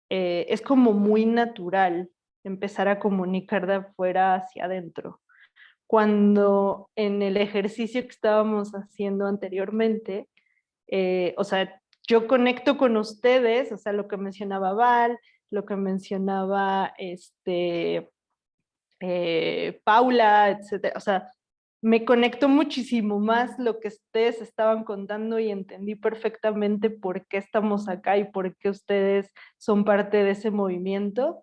Es como muy natural empezar a comunicar de afuera hacia adentro. Cuando en el ejercicio que estábamos haciendo anteriormente, o sea, yo conecto con ustedes, o sea, lo que mencionaba Val, lo que mencionaba Paula, etcétera. O sea, me conectó muchísimo más lo que ustedes estaban contando y entendí perfectamente por qué estamos acá y por qué ustedes son parte de ese movimiento,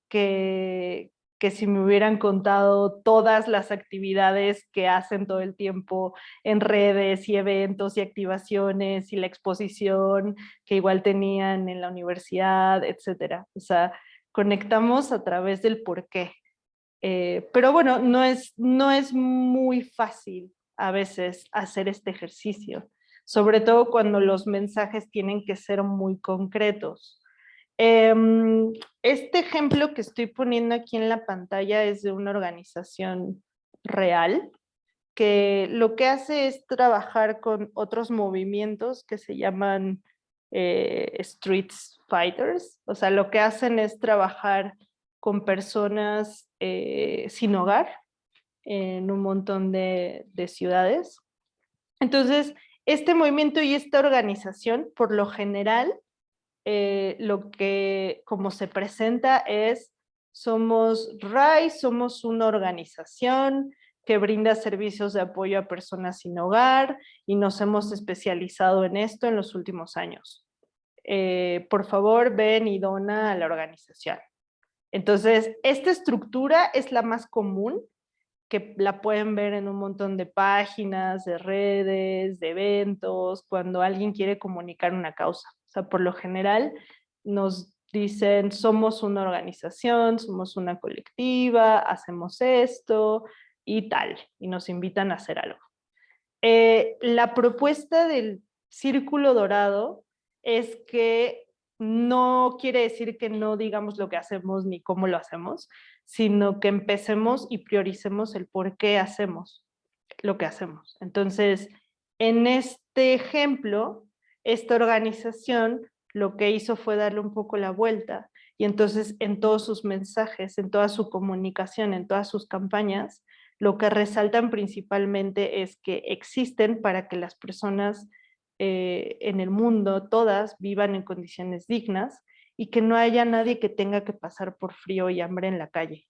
que si me hubieran contado todas las actividades que hacen todo el tiempo en redes y eventos y activaciones y la exposición que igual tenían en la universidad, etcétera. O sea, conectamos a través del por qué. Pero bueno, no es muy fácil a veces hacer este ejercicio, sobre todo cuando los mensajes tienen que ser muy concretos. Este ejemplo que estoy poniendo aquí en la pantalla es de una organización real que lo que hace es trabajar con otros movimientos que se llaman Street Fighters. O sea, lo que hacen es trabajar con personas sin hogar en un montón de ciudades. Entonces, este movimiento y esta organización, por lo general, lo que como se presenta es, somos RAI, somos una organización que brinda servicios de apoyo a personas sin hogar y nos hemos especializado en esto en los últimos años. Por favor, ven y dona a la organización. Entonces, esta estructura es la más común, que la pueden ver en un montón de páginas, de redes, de eventos, cuando alguien quiere comunicar una causa. O sea, por lo general nos dicen, somos una organización, somos una colectiva, hacemos esto y tal, y nos invitan a hacer algo. La propuesta del Círculo Dorado es que no quiere decir que no digamos lo que hacemos ni cómo lo hacemos, sino que empecemos y prioricemos el por qué hacemos lo que hacemos. Entonces, en este ejemplo, esta organización lo que hizo fue darle un poco la vuelta y entonces en todos sus mensajes, en toda su comunicación, en todas sus campañas, lo que resaltan principalmente es que existen para que las personas en el mundo, todas, vivan en condiciones dignas y que no haya nadie que tenga que pasar por frío y hambre en la calle.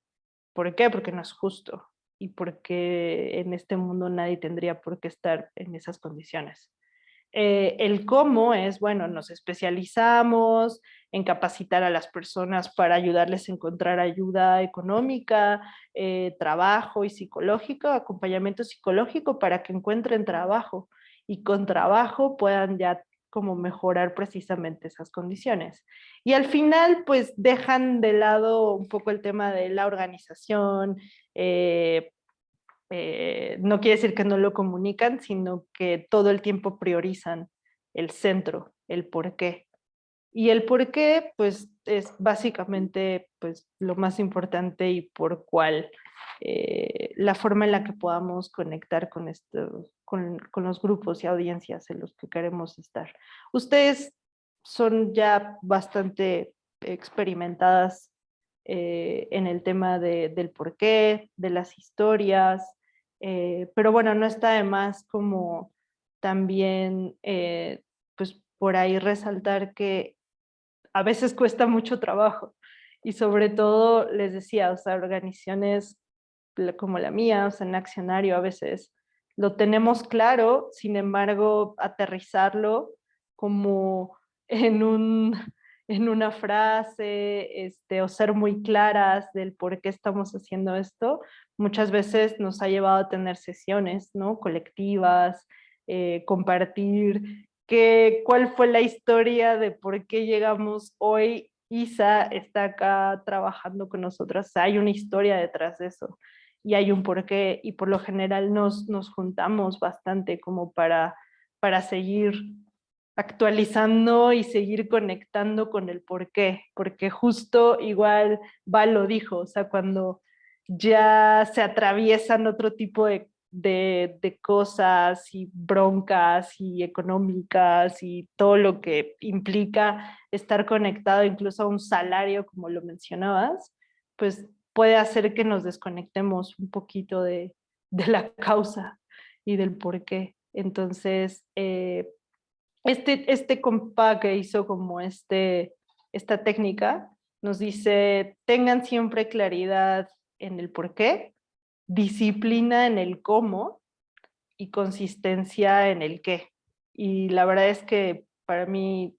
¿Por qué? Porque no es justo y porque en este mundo nadie tendría por qué estar en esas condiciones. El cómo es, bueno, nos especializamos en capacitar a las personas para ayudarles a encontrar ayuda económica, trabajo y psicológico, acompañamiento psicológico para que encuentren trabajo y con trabajo puedan ya como mejorar precisamente esas condiciones. Y al final, pues dejan de lado un poco el tema de la organización, no quiere decir que no lo comunican, sino que todo el tiempo priorizan el centro, el por qué. Y el por qué, pues, es básicamente pues, lo más importante y por cuál la forma en la que podamos conectar con, con los grupos y audiencias en los que queremos estar. Ustedes son ya bastante experimentadas en el tema del por qué, de las historias, pero bueno, no está de más como también pues por ahí resaltar que a veces cuesta mucho trabajo y sobre todo les decía, o sea, organizaciones como la mía, o sea, en Accionario a veces lo tenemos claro, sin embargo, aterrizarlo como en en una frase, o ser muy claras del por qué estamos haciendo esto, muchas veces nos ha llevado a tener sesiones, ¿no? Colectivas, compartir cuál fue la historia de por qué llegamos hoy. Isa está acá trabajando con nosotras, hay una historia detrás de eso y hay un porqué y por lo general nos juntamos bastante como para seguir actualizando y seguir conectando con el por qué, porque justo igual Val lo dijo, o sea, cuando ya se atraviesan otro tipo de cosas y broncas y económicas y todo lo que implica estar conectado incluso a un salario, como lo mencionabas, pues puede hacer que nos desconectemos un poquito de la causa y del por qué. Entonces, este compa que hizo como esta técnica nos dice, tengan siempre claridad en el por qué, disciplina en el cómo y consistencia en el qué. Y la verdad es que para mí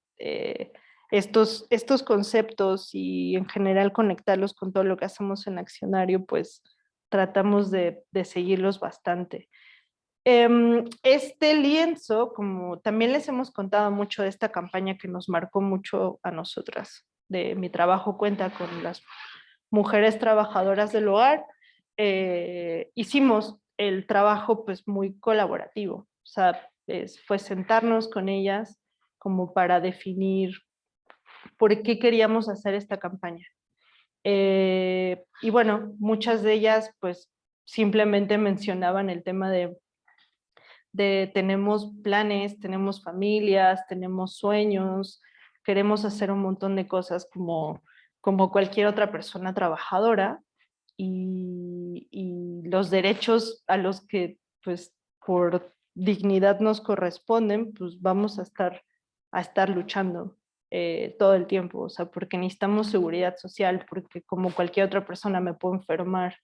estos conceptos y en general conectarlos con todo lo que hacemos en Accionario, pues tratamos de seguirlos bastante. Este lienzo, como también les hemos contado mucho de esta campaña que nos marcó mucho a nosotras, de Mi Trabajo Cuenta con las mujeres trabajadoras del hogar, hicimos el trabajo pues muy colaborativo, o sea, fue sentarnos con ellas como para definir por qué queríamos hacer esta campaña. Y bueno, muchas de ellas pues simplemente mencionaban el tema de tenemos planes, tenemos familias, tenemos sueños, queremos hacer un montón de cosas como cualquier otra persona trabajadora y los derechos a los que pues por dignidad nos corresponden, pues vamos a estar luchando todo el tiempo, o sea, porque necesitamos seguridad social, porque como cualquier otra persona me puedo enfermar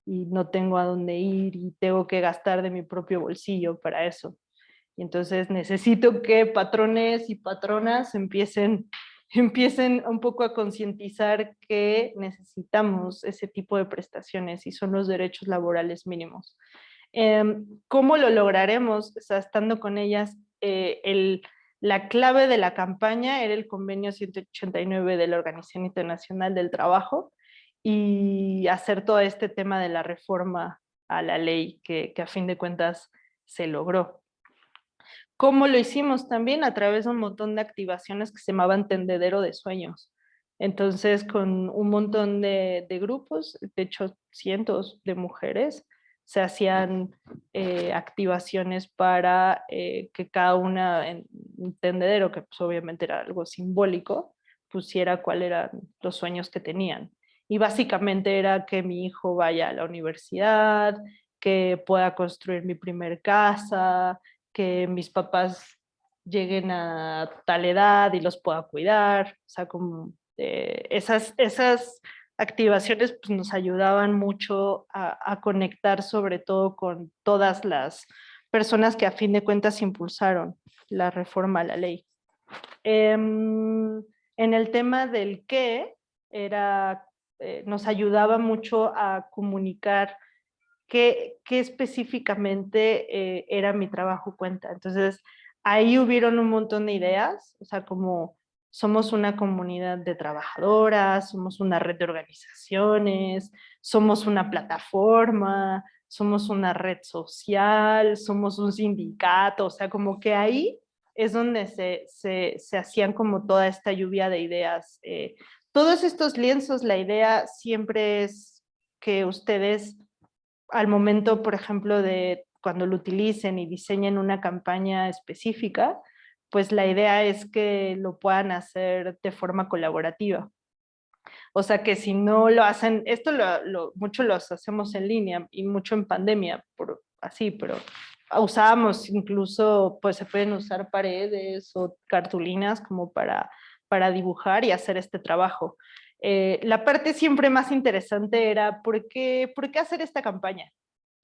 y no tengo a dónde ir y tengo que gastar de mi propio bolsillo para eso. Y entonces necesito que patrones y patronas empiecen un poco a concientizar que necesitamos ese tipo de prestaciones y son los derechos laborales mínimos. ¿Cómo lo lograremos? O sea, estando con ellas, la clave de la campaña era el convenio 189 de la Organización Internacional del Trabajo y hacer todo este tema de la reforma a la ley que a fin de cuentas se logró. ¿Cómo lo hicimos? También a través de un montón de activaciones que se llamaban Tendedero de Sueños. Entonces, con un montón de grupos, de hecho cientos de mujeres, se hacían activaciones para que cada una en un tendedero, que pues obviamente era algo simbólico, pusiera cuáles eran los sueños que tenían. Y básicamente era que mi hijo vaya a la universidad, que pueda construir mi primer casa, que mis papás lleguen a tal edad y los pueda cuidar, o sea, como esas activaciones pues, nos ayudaban mucho a conectar sobre todo con todas las personas que a fin de cuentas impulsaron la reforma a la ley. En el tema del qué, nos ayudaba mucho a comunicar qué específicamente era Mi Trabajo Cuenta. Entonces, ahí hubieron un montón de ideas, o sea, como somos una comunidad de trabajadoras, somos una red de organizaciones, somos una plataforma, somos una red social, somos un sindicato, o sea, como que ahí es donde se hacían como toda esta lluvia de ideas. Todos estos lienzos, la idea siempre es que ustedes al momento, por ejemplo, de cuando lo utilicen y diseñen una campaña específica, pues la idea es que lo puedan hacer de forma colaborativa. O sea que si no lo hacen, esto mucho lo hacemos en línea y mucho en pandemia, así, pero usábamos incluso, pues se pueden usar paredes o cartulinas como para dibujar y hacer este trabajo. La parte siempre más interesante era ¿por qué hacer esta campaña?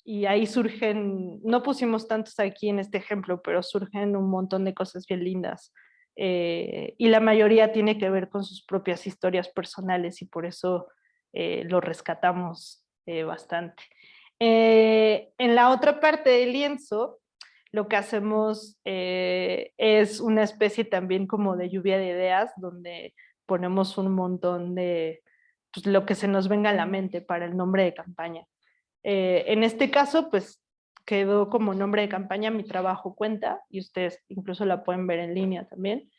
Y ahí surgen, no pusimos tantos aquí en este ejemplo, pero surgen un montón de cosas bien lindas. Y la mayoría tiene que ver con sus propias historias personales y por eso lo rescatamos bastante. En la otra parte del lienzo, lo que hacemos es una especie también como de lluvia de ideas, donde ponemos un montón de pues, lo que se nos venga a la mente para el nombre de campaña. En este caso, pues quedó como nombre de campaña Mi Trabajo Cuenta, y ustedes incluso la pueden ver en línea también.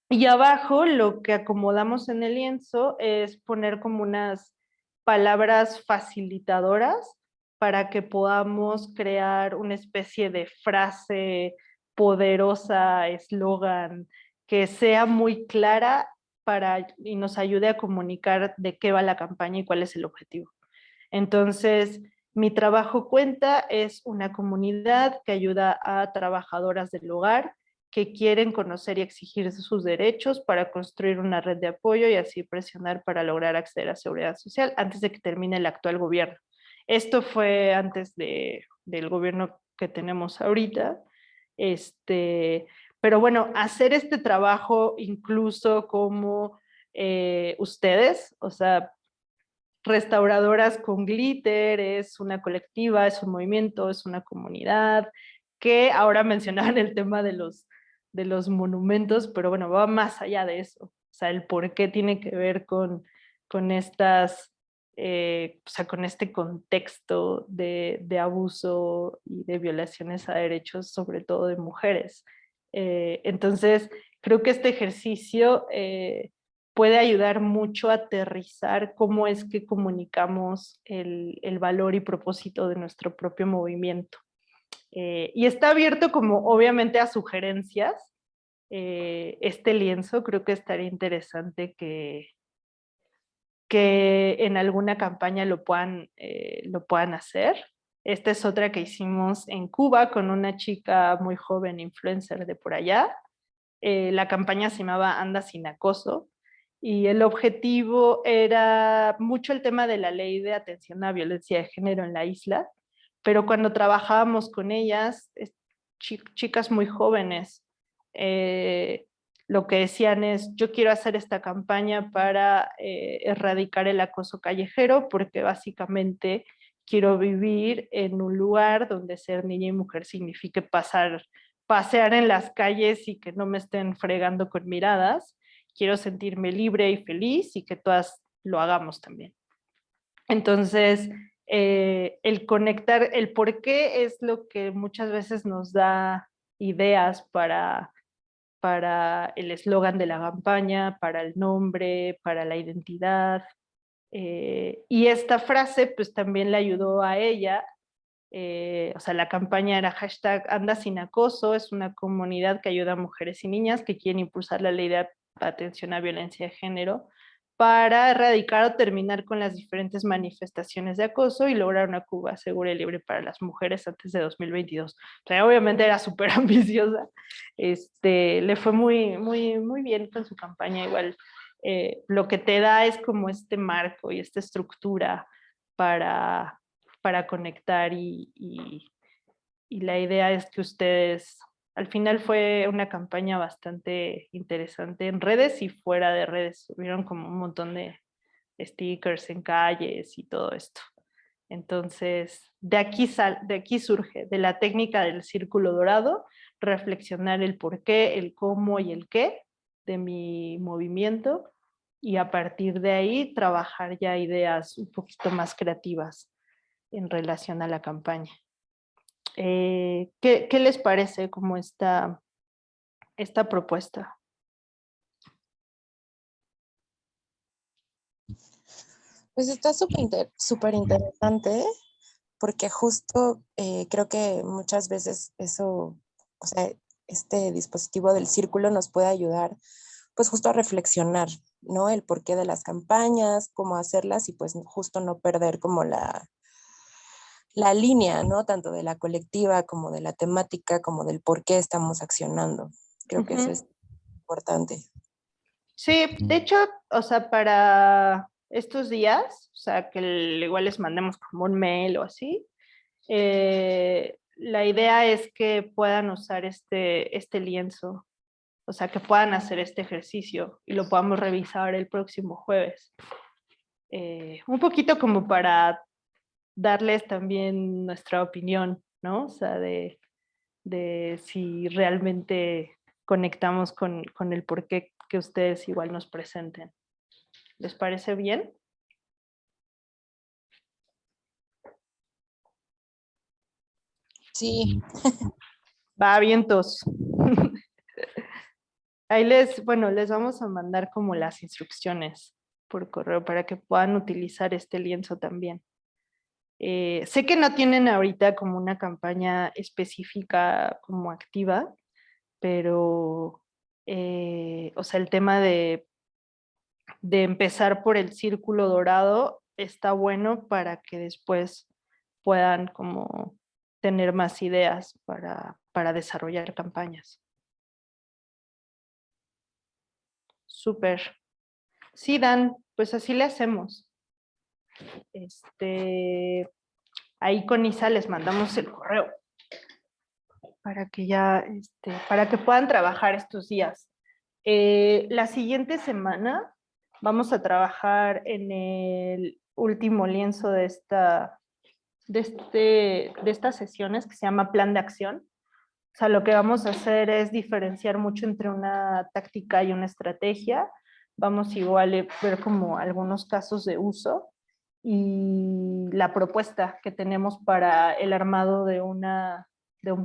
Y abajo lo que acomodamos en el lienzo es poner como unas palabras facilitadoras para que podamos crear una especie de frase poderosa, eslogan, que sea muy clara y nos ayude a comunicar de qué va la campaña y cuál es el objetivo. Entonces, Mi Trabajo Cuenta es una comunidad que ayuda a trabajadoras del hogar que quieren conocer y exigir sus derechos para construir una red de apoyo y así presionar para lograr acceder a seguridad social antes de que termine el actual gobierno. Esto fue antes del gobierno que tenemos ahorita. Pero bueno, hacer este trabajo incluso como ustedes, o sea, Restauradoras con Glitter es una colectiva, es un movimiento, es una comunidad, que ahora mencionaban el tema de los monumentos, pero bueno, va más allá de eso. O sea, el por qué tiene que ver con estas, o sea, con este contexto de abuso y de violaciones a derechos, sobre todo de mujeres. Entonces, creo que este ejercicio puede ayudar mucho a aterrizar cómo es que comunicamos el valor y propósito de nuestro propio movimiento. Y está abierto como obviamente a sugerencias. Este lienzo creo que estaría interesante que en alguna campaña lo puedan hacer. Esta es otra que hicimos en Cuba con una chica muy joven, influencer de por allá. La campaña se llamaba Anda sin acoso, y el objetivo era mucho el tema de la ley de atención a violencia de género en la isla, pero cuando trabajábamos con ellas, chicas muy jóvenes, lo que decían es, yo quiero hacer esta campaña para erradicar el acoso callejero, porque básicamente quiero vivir en un lugar donde ser niña y mujer signifique pasear en las calles y que no me estén fregando con miradas. Quiero sentirme libre y feliz y que todas lo hagamos también. Entonces, el conectar, el por qué es lo que muchas veces nos da ideas para el eslogan de la campaña, para el nombre, para la identidad. Y esta frase pues también le ayudó a ella. O sea, la campaña era #Anda sin acoso, es una comunidad que ayuda a mujeres y niñas que quieren impulsar la ley de atención a violencia de género para erradicar o terminar con las diferentes manifestaciones de acoso y lograr una Cuba segura y libre para las mujeres antes de 2022. O sea, obviamente era súper ambiciosa. Le fue muy, muy, muy bien con su campaña. Igual lo que te da es como este marco y esta estructura para conectar y la idea es que ustedes, al final fue una campaña bastante interesante en redes y fuera de redes, hubieron como un montón de stickers en calles y todo esto. Entonces, de aquí surge, de la técnica del círculo dorado, reflexionar el por qué, el cómo y el qué de mi movimiento, y a partir de ahí trabajar ya ideas un poquito más creativas en relación a la campaña. ¿Qué les parece como esta propuesta? Pues está súper interesante porque justo creo que muchas veces eso, o sea, este dispositivo del círculo nos puede ayudar pues justo a reflexionar, ¿no? El porqué de las campañas, cómo hacerlas y pues justo no perder como la línea, ¿no? Tanto de la colectiva como de la temática, como del por qué estamos accionando. Creo que eso es importante. Sí, de hecho, o sea, para estos días, o sea, que igual les mandemos como un mail o así, la idea es que puedan usar este lienzo, o sea, que puedan hacer este ejercicio y lo podamos revisar el próximo jueves. Un poquito como para darles también nuestra opinión, ¿no? O sea, de si realmente conectamos con el porqué que ustedes igual nos presenten. ¿Les parece bien? Sí, Va, vientos. Ahí les vamos a mandar como las instrucciones por correo para que puedan utilizar este lienzo también. Sé que no tienen ahorita como una campaña específica como activa, pero, o sea, el tema de empezar por el círculo dorado está bueno para que después puedan como tener más ideas para desarrollar campañas. Súper. Sí, Dan, pues así le hacemos. Ahí con Isa les mandamos el correo para que ya, para que puedan trabajar estos días. La siguiente semana vamos a trabajar en el último lienzo de estas sesiones que se llama plan de acción. O sea, lo que vamos a hacer es diferenciar mucho entre una táctica y una estrategia. Vamos igual a ver como algunos casos de uso y la propuesta que tenemos para el armado de un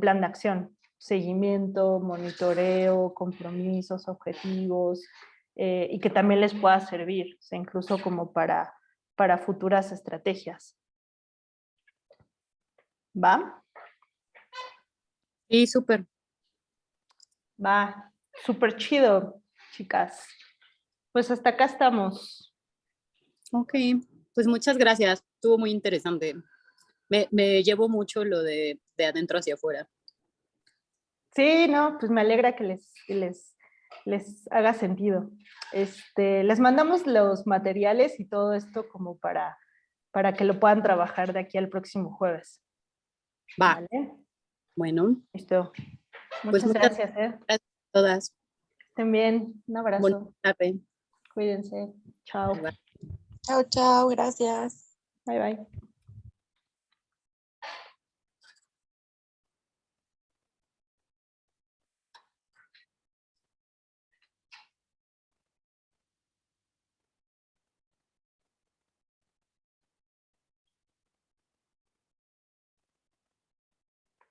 plan de acción. Seguimiento, monitoreo, compromisos, objetivos, y que también les pueda servir, o sea, incluso como para futuras estrategias. ¿Va? Sí, súper. Va, súper chido, chicas. Pues hasta acá estamos. Ok, pues muchas gracias. Estuvo muy interesante. Me llevo mucho lo de adentro hacia afuera. Sí, no, pues me alegra que les haga sentido. Les mandamos los materiales y todo esto como para que lo puedan trabajar de aquí al próximo jueves. Va, ¿Vale? bueno, Listo. pues Muchas gracias, ¿eh? gracias a todas. Estén bien. Un Bonita abrazo. tarde. Cuídense. Chao. Bye. chao, chao, gracias. Bye, bye.